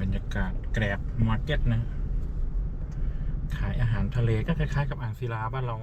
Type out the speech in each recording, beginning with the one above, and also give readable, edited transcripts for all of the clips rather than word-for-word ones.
รยากาศแกร็บมาร์เก็ตนะขายอาหารทะเลก็คล้ายๆกับอ่างศิลาบ้านเรา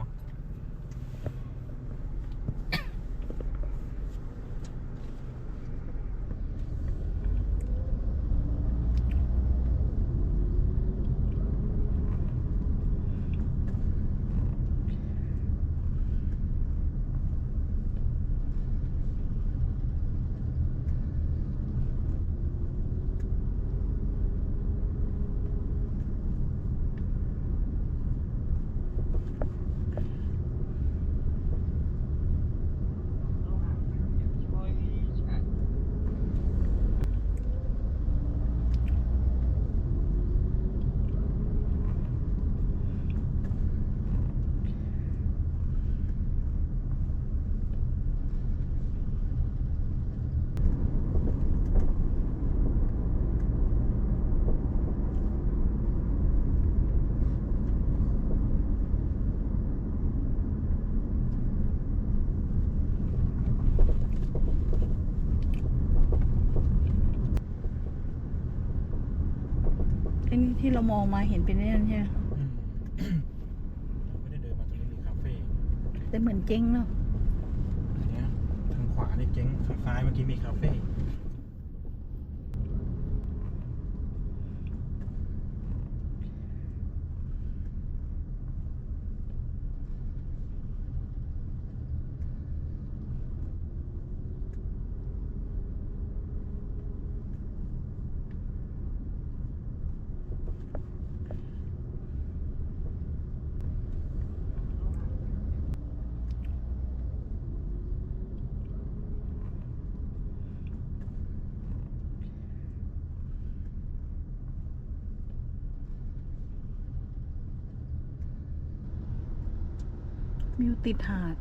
ไอ้นี่ที่เรามองมาเห็นเป็นนั่นใช่ไหม ไม่ได้เดินมาตรงนี้มีคาเฟ่ แต่เหมือนเจ๊งเนาะ อันเนี้ยทางขวานี่เจ๊งทางซ้ายเมื่อกี้มีคาเฟ่มิวติดหาด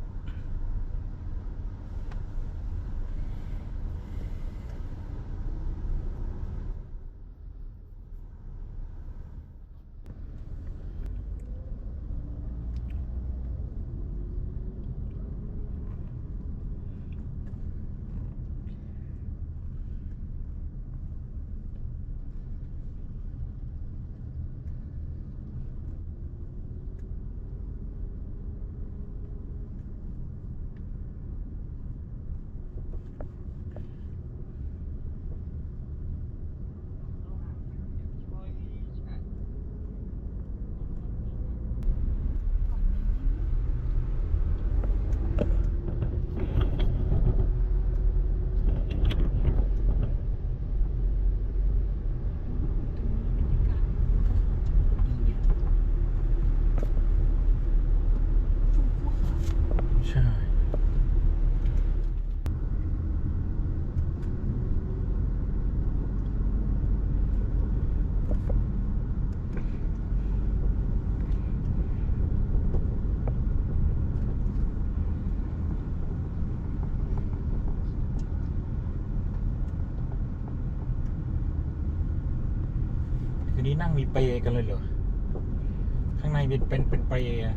ใช่คืนนี้นั่งมีเปลกันเลยเหรอข้างในเป็นเปลอะ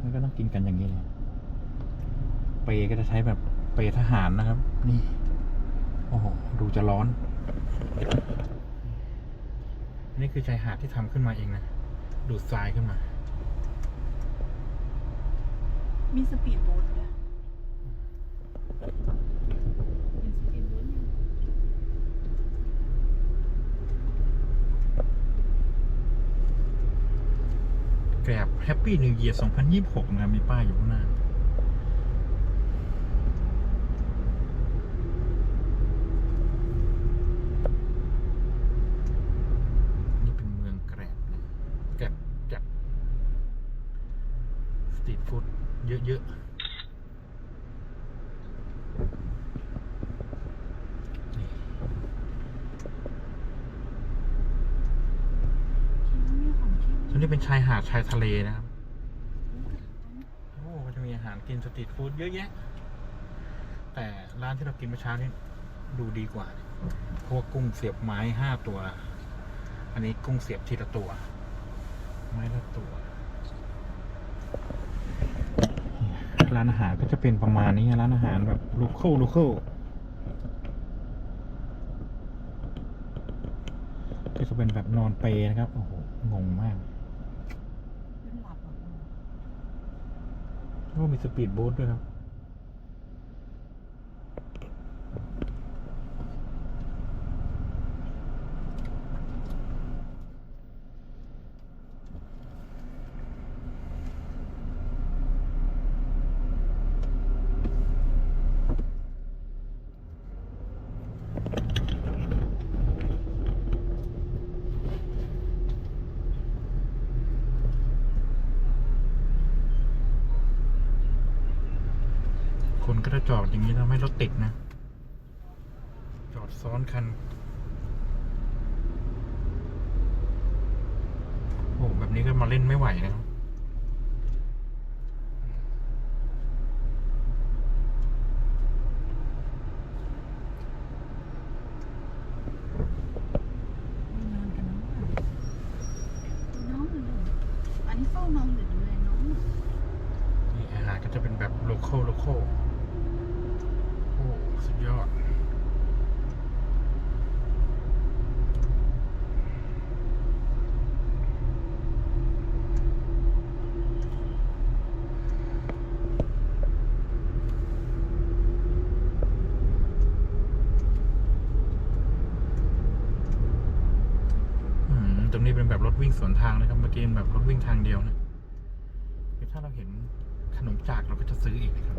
มันก็ต้องกินกันอย่างนี้เลยเปลก็จะใช้แบบเปลทหารนะครับนี่ โอ้โห ดูจะร้อน นี่คือชายหาดที่ทำขึ้นมาเองนะ ดูดทรายขึ้นมา มีสปีดโบ๊ทด้วยเห็นสปีดโบ๊ทยัง แกร็บแฮปปี้นิวเยียร์2026นะครับมีป้ายอยู่ข้างหน้า ตรีทฟู้ดเยอะๆ มีของเที่ยว ส่วนนี้เป็นชายหาดชายทะเลนะครับ โอ้ก็จะมีอาหารกินสตรีทฟู้ดเยอะแยะ แต่ร้านที่เรากินเมื่อเช้านี่ดูดีกว่าเพราะวกกุ้งเสียบไม้5 ตัว อันนี้กุ้งเสียบทีละตัว ไม้ละตัว ร้านอาหารก็จะเป็นประมาณนี้ ร้านอาหารแบบโลคอลก็จะเป็นแบบนอนเปลนะครับ โอ้โห งงมาก เป็นหลับอ่ะ โอ้มีสปีดโบ๊ทด้วยครับ คนก็จะจอดอย่างนี้ทำให้รถติดนะ จอดซ้อนคัน โอ้แบบนี้ก็มาเล่นไม่ไหวนะครับ มีนอนกับน้องอ่ะน้องเลยอันนี้เฝ้าน้องหรือดูแลน้อง นี่อาหารก็จะเป็นแบบโลคอลโอ้สุดยอด ตรงนี้เป็นแบบรถวิ่งสวนทางนะครับ เมื่อกี้เป็นแบบรถวิ่งทางเดียวนะถ้าเราเห็นขนมจากเราก็จะซื้ออีกนะครับ